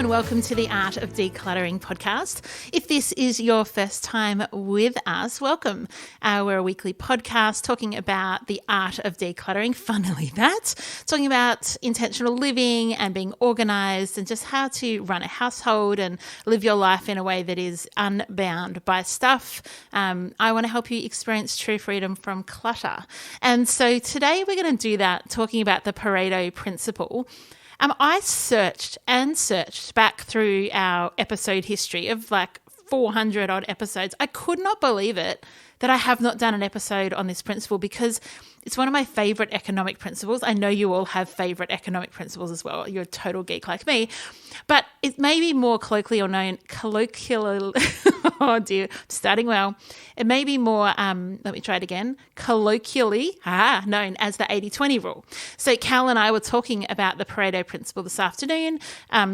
and welcome to the Art of Decluttering podcast. If this is your first time with us, welcome. We're a weekly podcast talking about the art of decluttering, funnily that, talking about intentional living and being organised and just how to run a household and live your life in a way that is unbound by stuff. I want to help you experience true freedom from clutter. And so today we're going to do that, talking about the Pareto Principle. I searched back through our episode history of like 400 odd episodes. I could not believe it that I have not done an episode on this principle because it's one of my favorite economic principles. I know you all have favorite economic principles as well. You're a total geek like me. But it may be more colloquially known, oh dear, starting well. It may be more, let me try it again, colloquially known as the 80-20 rule. So Cal and I were talking about the Pareto Principle this afternoon,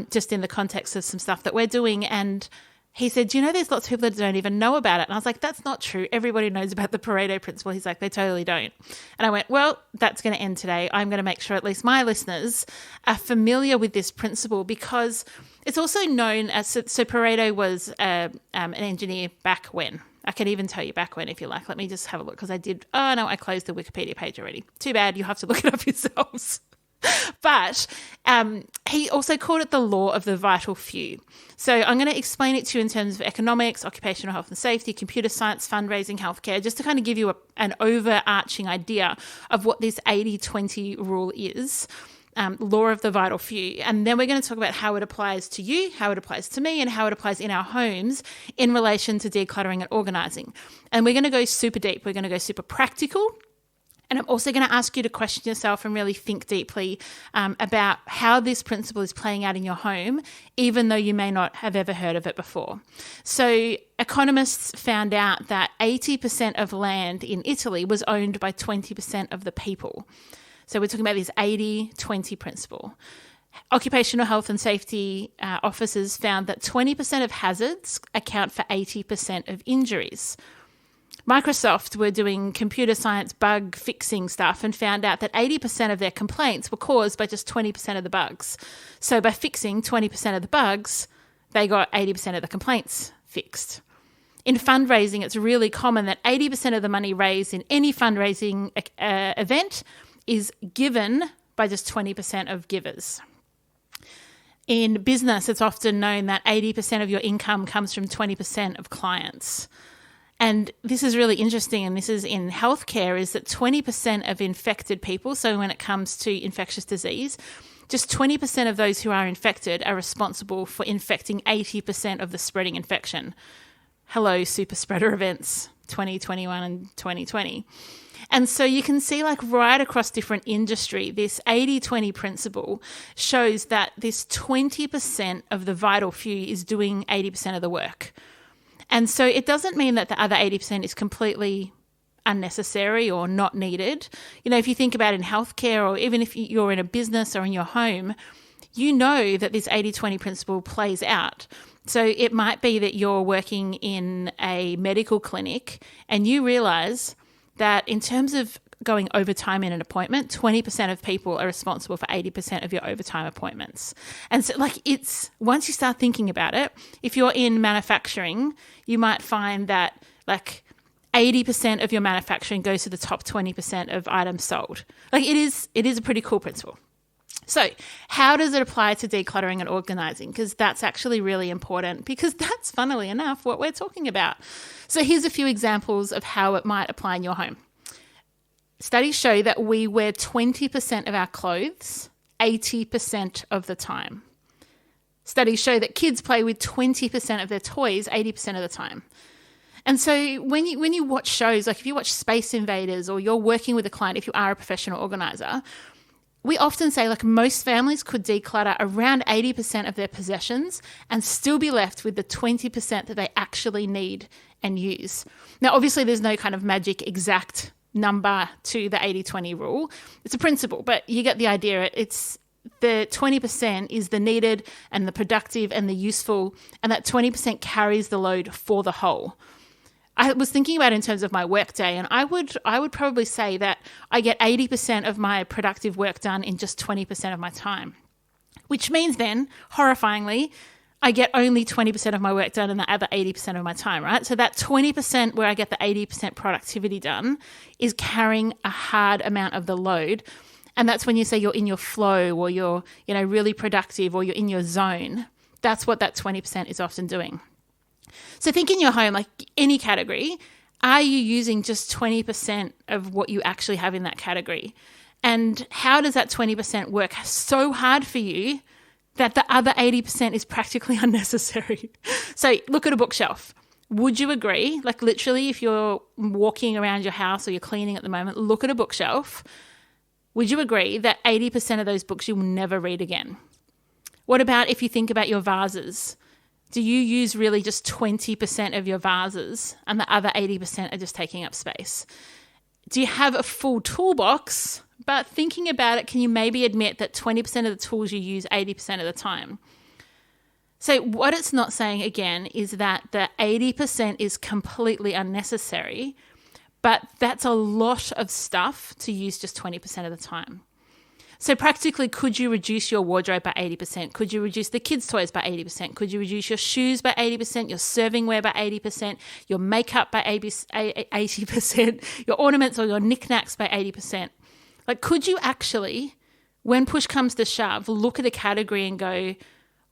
just in the context of some stuff that we're doing, and he said, do you know there's lots of people that don't even know about it? And I was like, that's not true. Everybody knows about the Pareto Principle. He's like, they totally don't. And I went, well, that's going to end today. I'm going to make sure at least my listeners are familiar with this principle because it's also known as, so Pareto was an engineer back when. I can even tell you back when if you like. Let me just have a look because I closed the Wikipedia page already. Too bad, you have to look it up yourselves. But he also called it the law of the vital few. So I'm going to explain it to you in terms of economics, occupational health and safety, computer science, fundraising, healthcare, just to kind of give you an overarching idea of what this 80-20 rule is, law of the vital few. And then we're going to talk about how it applies to you, how it applies to me, and how it applies in our homes in relation to decluttering and organising. And we're going to go super deep. We're going to go super practical. And I'm also going to ask you to question yourself and really think deeply about how this principle is playing out in your home, even though you may not have ever heard of it before. So economists found out that 80% of land in Italy was owned by 20% of the people. So we're talking about this 80-20 principle. Occupational health and safety officers found that 20% of hazards account for 80% of injuries. Microsoft were doing computer science bug fixing stuff and found out that 80% of their complaints were caused by just 20% of the bugs. So by fixing 20% of the bugs, they got 80% of the complaints fixed. In fundraising, it's really common that 80% of the money raised in any fundraising event is given by just 20% of givers. In business, it's often known that 80% of your income comes from 20% of clients. And this is really interesting, and this is in healthcare, is that 20% of infected people, so when it comes to infectious disease, just 20% of those who are infected are responsible for infecting 80% of the spreading infection. Hello, super spreader events, 2021 and 2020. And so you can see like right across different industry, this 80-20 principle shows that this 20% of the vital few is doing 80% of the work. And so it doesn't mean that the other 80% is completely unnecessary or not needed. You know, if you think about in healthcare or even if you're in a business or in your home, you know that this 80-20 principle plays out. So it might be that you're working in a medical clinic and you realise that in terms of going overtime in an appointment, 20% of people are responsible for 80% of your overtime appointments. And so it's, once you start thinking about it, if you're in manufacturing, you might find that 80% of your manufacturing goes to the top 20% of items sold. It is a pretty cool principle. So how does it apply to decluttering and organising? Because that's actually really important because that's, funnily enough, what we're talking about. So here's a few examples of how it might apply in your home. Studies show that we wear 20% of our clothes 80% of the time. Studies show that kids play with 20% of their toys 80% of the time. And so when you watch shows, like if you watch Space Invaders or you're working with a client, if you are a professional organizer, we often say most families could declutter around 80% of their possessions and still be left with the 20% that they actually need and use. Now, obviously, there's no kind of magic exact number to the 80-20 rule. It's a principle, but you get the idea. It's the 20% is the needed and the productive and the useful, and that 20% carries the load for the whole. I was thinking about it in terms of my work day, and I would probably say that I get 80% of my productive work done in just 20% of my time. which means then, horrifyingly, I get only 20% of my work done in the other 80% of my time, right? So that 20% where I get the 80% productivity done is carrying a hard amount of the load. And that's when you say you're in your flow or you're, really productive or you're in your zone. That's what that 20% is often doing. So think in your home, like any category, are you using just 20% of what you actually have in that category? And how does that 20% work so hard for you that the other 80% is practically unnecessary? So look at a bookshelf. Would you agree? Like literally, if you're walking around your house or you're cleaning at the moment, look at a bookshelf. Would you agree that 80% of those books you will never read again? What about if you think about your vases? Do you use really just 20% of your vases and the other 80% are just taking up space? Do you have a full toolbox? But thinking about it, can you maybe admit that 20% of the tools you use 80% of the time? So what it's not saying, again, is that the 80% is completely unnecessary, but that's a lot of stuff to use just 20% of the time. So practically, could you reduce your wardrobe by 80%? Could you reduce the kids' toys by 80%? Could you reduce your shoes by 80%, your servingware by 80%, your makeup by 80%, your ornaments or your knicks by 80%? Like, could you actually, when push comes to shove, look at a category and go,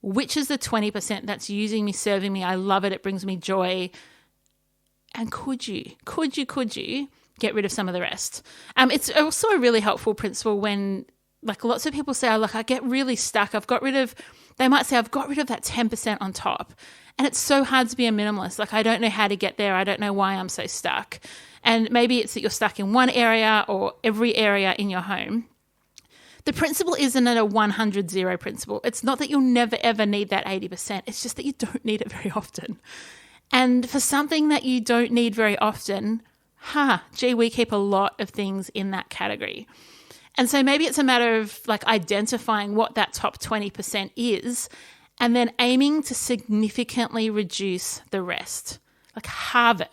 which is the 20% that's using me, serving me, I love it, it brings me joy? And could you get rid of some of the rest? It's also a really helpful principle when, like, lots of people say, I get really stuck. They might say, I've got rid of that 10% on top. And it's so hard to be a minimalist. Like, I don't know how to get there. I don't know why I'm so stuck. And maybe it's that you're stuck in one area or every area in your home. The principle isn't a 100-0 principle. It's not that you'll never, ever need that 80%. It's just that you don't need it very often. And for something that you don't need very often, we keep a lot of things in that category. And so maybe it's a matter of like identifying what that top 20% is and then aiming to significantly reduce the rest, like halve it.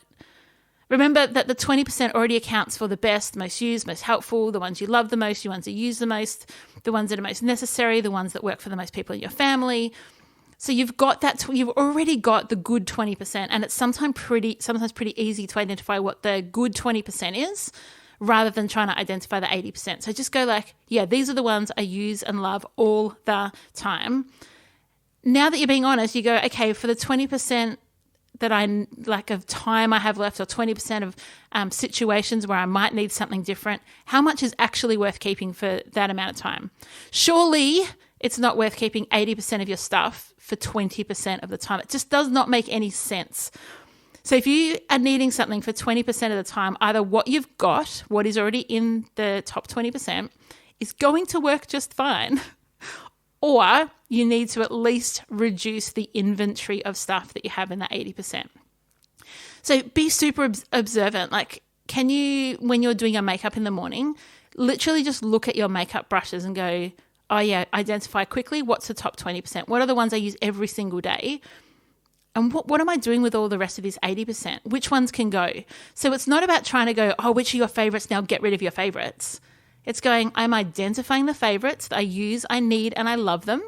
Remember that the 20% already accounts for the best, most used, most helpful, the ones you love the most, the ones you use the most, the ones that are most necessary, the ones that work for the most people in your family. So you've got that, you've already got the good 20%, and it's sometimes pretty easy to identify what the good 20% is rather than trying to identify the 80%. So just go like, yeah, these are the ones I use and love all the time. Now that you're being honest, you go, okay, for the 20% that I like of time I have left, or 20% of situations where I might need something different, how much is actually worth keeping for that amount of time? Surely it's not worth keeping 80% of your stuff for 20% of the time. It just does not make any sense. So if you are needing something for 20% of the time, either what you've got, what is already in the top 20%, is going to work just fine, or you need to at least reduce the inventory of stuff that you have in that 80%. So be super observant. Like, can you, when you're doing your makeup in the morning, literally just look at your makeup brushes and go, oh yeah, identify quickly what's the top 20%. What are the ones I use every single day? And what am I doing with all the rest of this 80%? Which ones can go? So it's not about trying to go, which are your favorites? Now get rid of your favorites. It's going, I'm identifying the favorites that I use, I need, and I love them.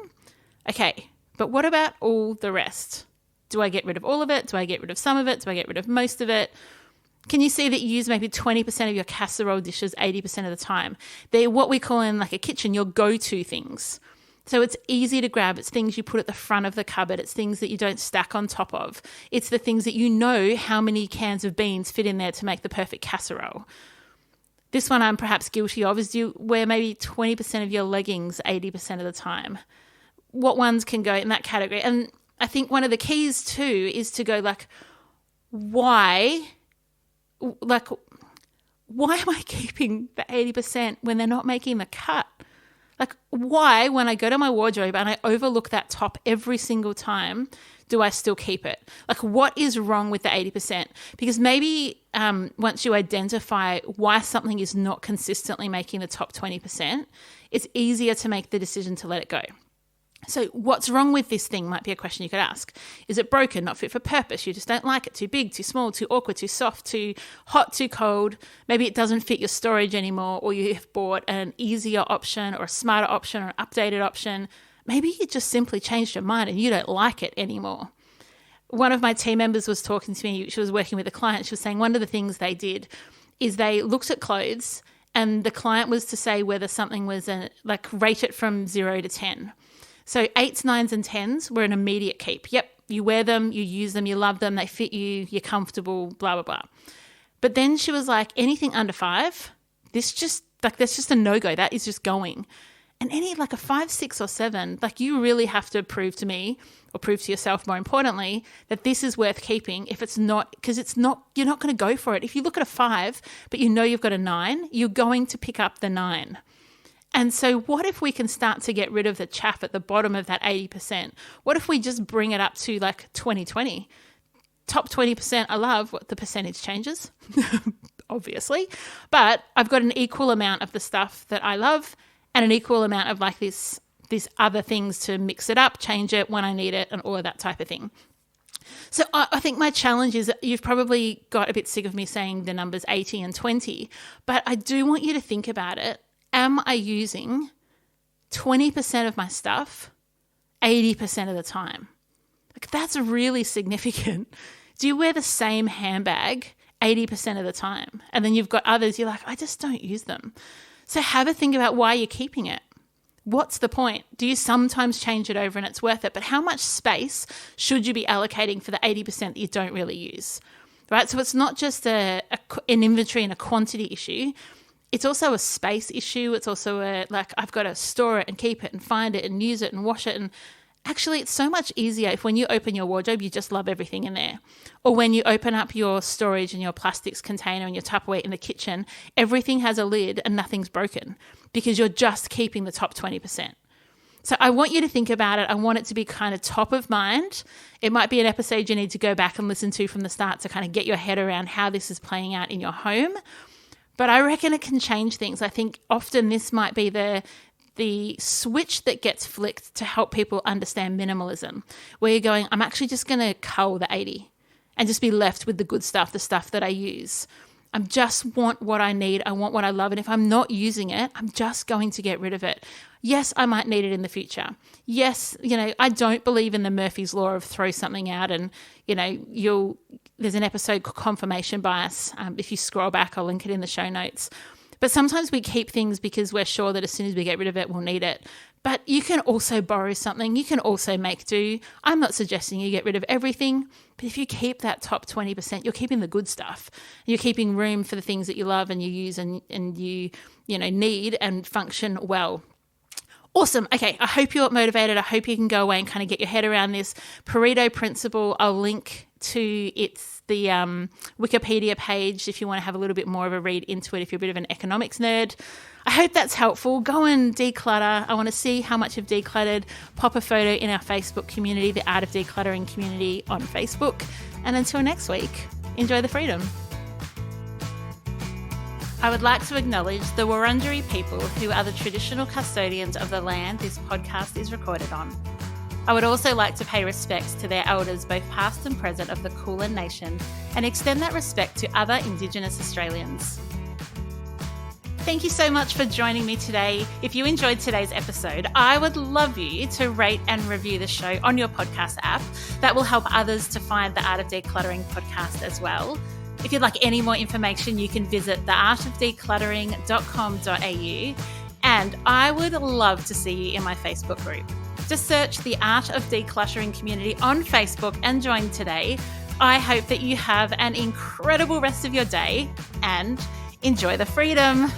Okay, but what about all the rest? Do I get rid of all of it? Do I get rid of some of it? Do I get rid of most of it? Can you see that you use maybe 20% of your casserole dishes 80% of the time? They're what we call in like a kitchen your go-to things. So it's easy to grab. It's things you put at the front of the cupboard. It's things that you don't stack on top of. It's the things that you know how many cans of beans fit in there to make the perfect casserole. This one I'm perhaps guilty of is you wear maybe 20% of your leggings 80% of the time. What ones can go in that category? And I think one of the keys too is to go like, why am I keeping the 80% when they're not making the cut? Like, why, when I go to my wardrobe and I overlook that top every single time, do I still keep it? Like, what is wrong with the 80%? Because maybe once you identify why something is not consistently making the top 20%, it's easier to make the decision to let it go. So what's wrong with this thing might be a question you could ask. Is it broken, not fit for purpose? You just don't like it, too big, too small, too awkward, too soft, too hot, too cold. Maybe it doesn't fit your storage anymore, or you have bought an easier option or a smarter option or an updated option. maybe you just simply changed your mind and you don't like it anymore. One of my team members was talking to me. She was working with a client. She was saying one of the things they did is they looked at clothes, and the client was to say whether something was rate it from 0 to 10. So 8s, 9s, and 10s were an immediate keep. Yep, you wear them, you use them, you love them, they fit you, you're comfortable, blah, blah, blah. But then she was like, anything under 5, that's just a no-go. That is just going. And any like a 5, 6, or 7, like you really have to prove to me, or prove to yourself more importantly, that this is worth keeping. If it's not, because you're not going to go for it. If you look at a 5, but you know you've got a 9, you're going to pick up the 9. And so what if we can start to get rid of the chaff at the bottom of that 80%? What if we just bring it up to like 20-20? Top 20% I love. What the percentage changes, obviously. But I've got an equal amount of the stuff that I love and an equal amount of like these other things to mix it up, change it when I need it, and all of that type of thing. So I think my challenge is that you've probably got a bit sick of me saying the numbers 80 and 20, but I do want you to think about it. Am I using 20% of my stuff 80% of the time? Like, that's really significant. Do you wear the same handbag 80% of the time? And then you've got others, you're like, I just don't use them. So have a think about why you're keeping it. What's the point? Do you sometimes change it over and it's worth it? But how much space should you be allocating for the 80% that you don't really use? Right? So it's not just an inventory and a quantity issue. It's also a space issue. It's also I've got to store it and keep it and find it and use it and wash it. And actually, it's so much easier if when you open your wardrobe, you just love everything in there. Or when you open up your storage and your plastics container and your Tupperware in the kitchen, everything has a lid and nothing's broken because you're just keeping the top 20%. So I want you to think about it. I want it to be kind of top of mind. It might be an episode you need to go back and listen to from the start to kind of get your head around how this is playing out in your home. But I reckon it can change things. I think often this might be the switch that gets flicked to help people understand minimalism, where you're going, I'm actually just going to cull the 80 and just be left with the good stuff, the stuff that I use. I just want what I need. I want what I love. And if I'm not using it, I'm just going to get rid of it. Yes, I might need it in the future. Yes, I don't believe in the Murphy's Law of throw something out and, there's an episode called Confirmation Bias. If you scroll back, I'll link it in the show notes. But sometimes we keep things because we're sure that as soon as we get rid of it, we'll need it. But you can also borrow something. You can also make do. I'm not suggesting you get rid of everything, but if you keep that top 20%, you're keeping the good stuff. You're keeping room for the things that you love and you use and you need and function well. Awesome. Okay, I hope you're motivated. I hope you can go away and kind of get your head around this. Pareto Principle, I'll link to the Wikipedia page if you want to have a little bit more of a read into it if you're a bit of an economics nerd. I hope that's helpful. Go and declutter. I want to see how much you've decluttered. Pop a photo in our Facebook community, the Art of Decluttering community on Facebook. And until next week, enjoy the freedom. I would like to acknowledge the Wurundjeri people who are the traditional custodians of the land this podcast is recorded on. I would also like to pay respects to their elders, both past and present, of the Kulin Nation, and extend that respect to other Indigenous Australians. Thank you so much for joining me today. If you enjoyed today's episode, I would love you to rate and review the show on your podcast app. That will help others to find the Art of Decluttering podcast as well. If you'd like any more information, you can visit theartofdecluttering.com.au, and I would love to see you in my Facebook group. Just search the Art of Decluttering community on Facebook and join today. I hope that you have an incredible rest of your day and enjoy the freedom.